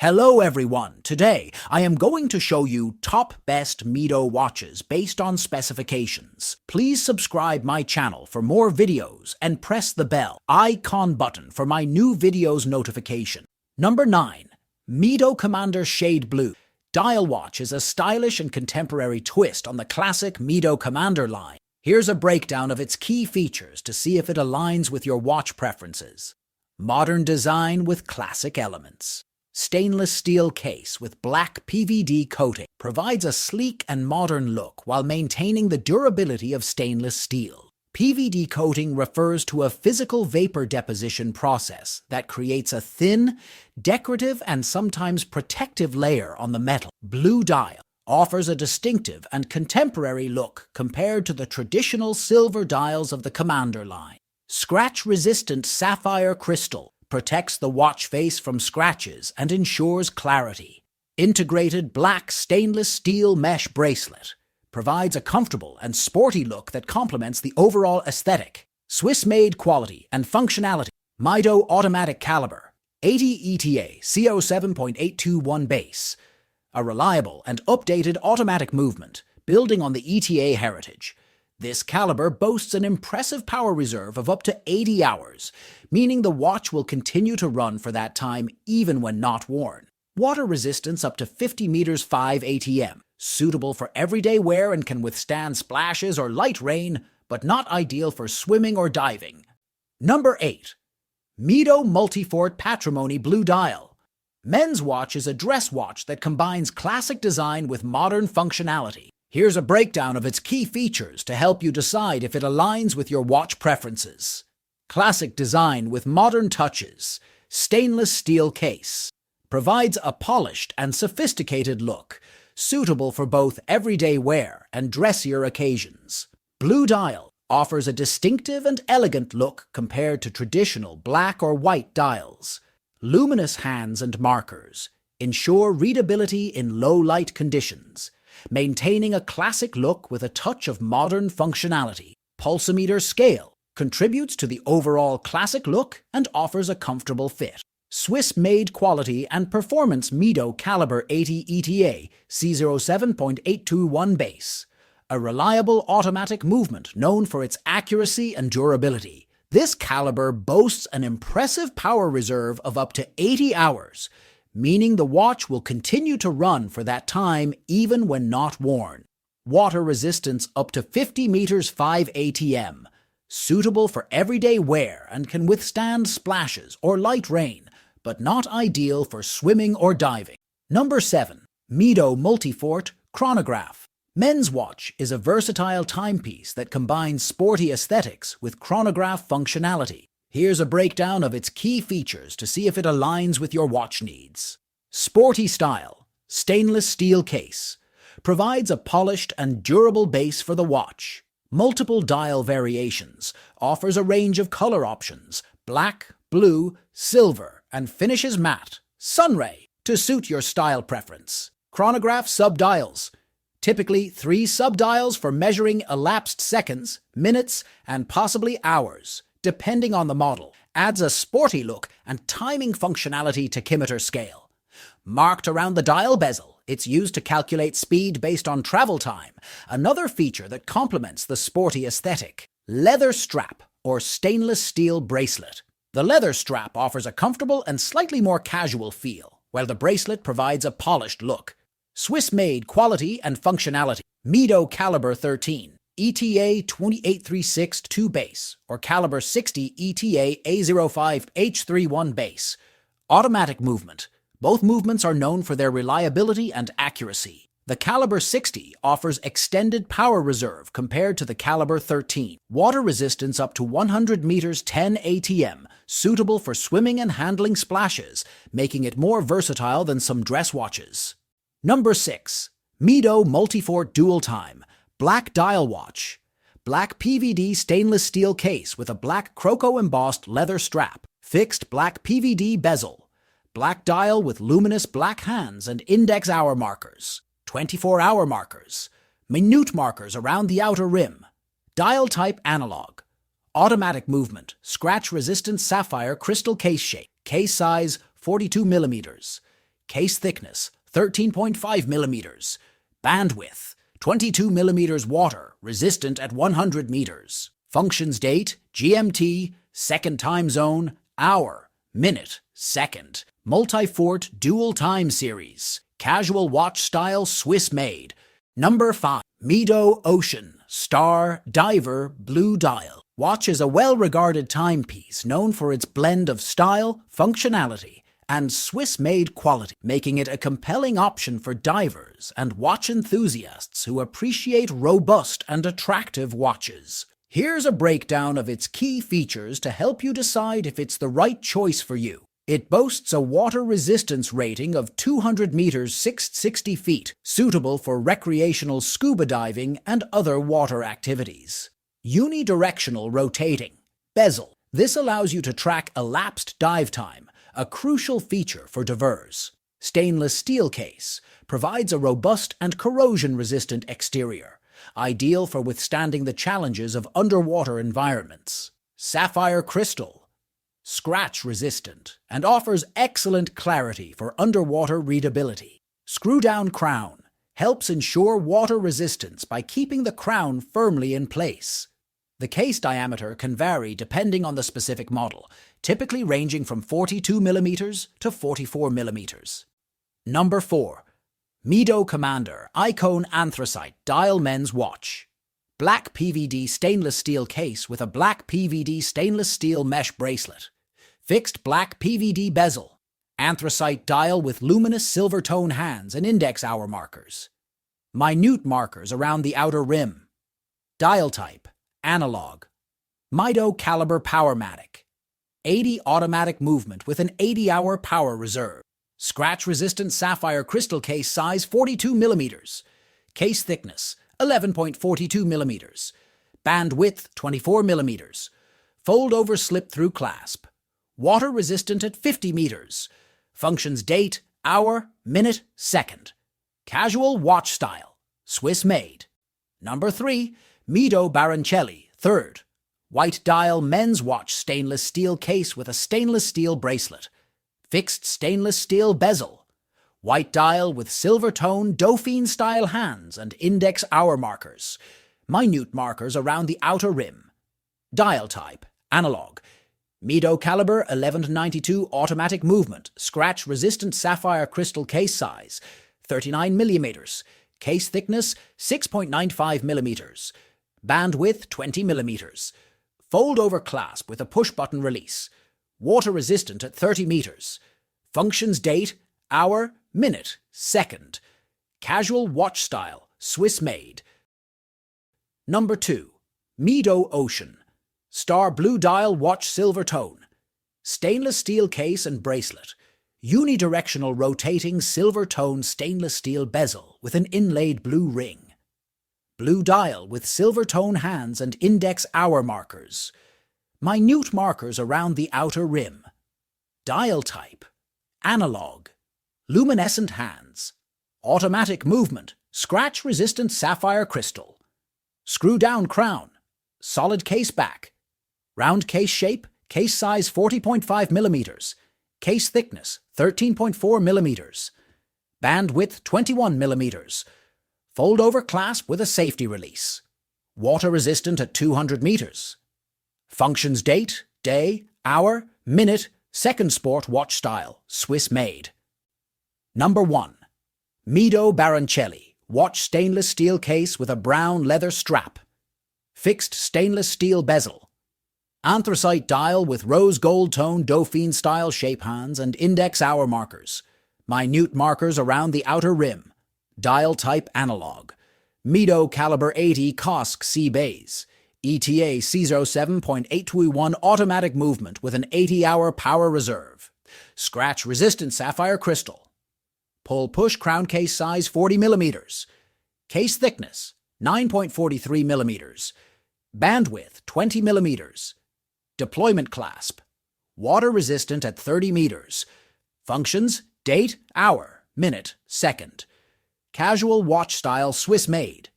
Hello everyone! Today, I am going to show you top best Mido watches based on specifications. Please subscribe my channel for more videos and press the bell icon button for my new videos notification. Number 9. Mido Commander Shade Blue. Dial watch is a stylish and contemporary twist on the classic Mido Commander line. Here's a breakdown of its key features to see if it aligns with your watch preferences. Modern design with classic elements. Stainless steel case with black PVD coating provides a sleek and modern look while maintaining the durability of stainless steel. PVD coating refers to a physical vapor deposition process that creates a thin, decorative and sometimes protective layer on the metal. Blue dial offers a distinctive and contemporary look compared to the traditional silver dials of the Commander line. Scratch-resistant sapphire crystal protects the watch face from scratches and ensures clarity. Integrated black stainless steel mesh bracelet provides a comfortable and sporty look that complements the overall aesthetic. Swiss-made quality and functionality. Mido automatic caliber, 80 ETA CO7.821 base. A reliable and updated automatic movement, building on the ETA heritage. This caliber boasts an impressive power reserve of up to 80 hours, meaning the watch will continue to run for that time even when not worn. Water resistance up to 50 meters 5 ATM, suitable for everyday wear and can withstand splashes or light rain, but not ideal for swimming or diving. Number 8. Mido Multifort Patrimony Blue Dial. Men's watch is a dress watch that combines classic design with modern functionality. Here's a breakdown of its key features to help you decide if it aligns with your watch preferences. Classic design with modern touches. Stainless steel case. Provides a polished and sophisticated look, suitable for both everyday wear and dressier occasions. Blue dial offers a distinctive and elegant look compared to traditional black or white dials. Luminous hands and markers ensure readability in low-light conditions, maintaining a classic look with a touch of modern functionality. Pulsometer scale contributes to the overall classic look and offers a comfortable fit. Swiss-made quality and performance Mido caliber 80 ETA C07.821 base. A reliable automatic movement known for its accuracy and durability. This caliber boasts an impressive power reserve of up to 80 hours, meaning the watch will continue to run for that time even when not worn. Water resistance up to 50 meters 5 ATM, suitable for everyday wear and can withstand splashes or light rain, but not ideal for swimming or diving. Number 7. Mido Multifort Chronograph. Men's watch is a versatile timepiece that combines sporty aesthetics with chronograph functionality. Here's a breakdown of its key features to see if it aligns with your watch needs. Sporty style, stainless steel case, provides a polished and durable base for the watch. Multiple dial variations, offers a range of color options, black, blue, silver, and finishes matte, sunray, to suit your style preference. Chronograph subdials, typically 3 subdials for measuring elapsed seconds, minutes, and possibly hours, depending on the model, adds a sporty look and timing functionality to tachymeter scale. Marked around the dial bezel, it's used to calculate speed based on travel time, another feature that complements the sporty aesthetic. Leather strap or stainless steel bracelet. The leather strap offers a comfortable and slightly more casual feel, while the bracelet provides a polished look. Swiss-made quality and functionality. Mido caliber 13. ETA 28362 base, or caliber 60 ETA A05H31 base. Automatic movement. Both movements are known for their reliability and accuracy. The caliber 60 offers extended power reserve compared to the caliber 13. Water resistance up to 100 meters 10 ATM, suitable for swimming and handling splashes, making it more versatile than some dress watches. Number 6. Mido Multifort Dual Time. Black dial watch. Black PVD stainless steel case with a black croco-embossed leather strap. Fixed black PVD bezel. Black dial with luminous black hands and index hour markers. 24-hour markers. Minute markers around the outer rim. Dial type analog. Automatic movement. Scratch-resistant sapphire crystal case shape. Case size 42 millimeters. Case thickness, 13.5 millimeters. Bandwidth, 22 millimeters water, resistant at 100 meters. Functions date, GMT, second time zone, hour, minute, second. Multifort dual time series. Casual watch style, Swiss made. Number 5. Mido Ocean Star Diver Blue Dial. Watch is a well-regarded timepiece known for its blend of style, functionality, and Swiss-made quality, making it a compelling option for divers and watch enthusiasts who appreciate robust and attractive watches. Here's a breakdown of its key features to help you decide if it's the right choice for you. It boasts a water resistance rating of 200 meters 660 feet, suitable for recreational scuba diving and other water activities. Unidirectional rotating. Bezel. This allows you to track elapsed dive time, a crucial feature for divers. Stainless steel case. Provides a robust and corrosion-resistant exterior, ideal for withstanding the challenges of underwater environments. Sapphire crystal. Scratch-resistant, and offers excellent clarity for underwater readability. Screw-down crown helps ensure water resistance by keeping the crown firmly in place. The case diameter can vary depending on the specific model, typically ranging from 42 millimeters to 44 millimeters. Number 4. Mido Commander Icone Anthracite Dial Men's Watch. Black PVD stainless steel case with a black PVD stainless steel mesh bracelet. Fixed black PVD bezel. Anthracite dial with luminous silver tone hands and index hour markers. Minute markers around the outer rim. Dial type, analog. Mido caliber Powermatic. 80 automatic movement with an 80-hour power reserve. Scratch-resistant sapphire crystal case size 42 millimeters. Case thickness 11.42 millimeters. Band width 24 millimeters. Fold-over slip-through clasp. Water resistant at 50 meters. Functions date, hour, minute, second. Casual watch style. Swiss made. Number 3. Mido Baroncelli, third. White dial men's watch stainless steel case with a stainless steel bracelet. Fixed stainless steel bezel. White dial with silver tone Dauphine style hands and index hour markers. Minute markers around the outer rim. Dial type, analog. Mido caliber 11-92 automatic movement, scratch-resistant sapphire crystal case size, 39 millimeters. Case thickness 6.95 millimeters. Band width 20 millimeters. Fold-over clasp with a push-button release. Water resistant at 30 meters. Functions date, hour, minute, second. Casual watch style, Swiss made. Number 2. Mido Ocean. Star blue dial watch silver tone. Stainless steel case and bracelet. Unidirectional rotating silver tone stainless steel bezel with an inlaid blue ring. Blue dial with silver tone hands and index hour markers. Minute markers around the outer rim. Dial type, analog. Luminescent hands. Automatic movement, scratch-resistant sapphire crystal. Screw-down crown. Solid case back. Round case shape, case size 40.5 millimeters. Case thickness 13.4 millimeters. Band width 21 millimeters. Fold-over clasp with a safety release. Water resistant at 200 meters. Functions date, day, hour, minute, second sport watch style, Swiss made. Number 1. Mido Baroncelli watch stainless steel case with a brown leather strap. Fixed stainless steel bezel. Anthracite dial with rose gold tone Dauphine style shape hands and index hour markers. Minute markers around the outer rim. Dial type analog. Mido caliber 80 COSC C bays. ETA C07.821 automatic movement with an 80-hour power reserve. Scratch-resistant sapphire crystal. Pull-push crown case size 40 millimeters. Case thickness 9.43 millimeters. Bandwidth 20 millimeters. Deployment clasp. Water resistant at 30 meters. Functions date, hour, minute, second. Casual watch style Swiss made.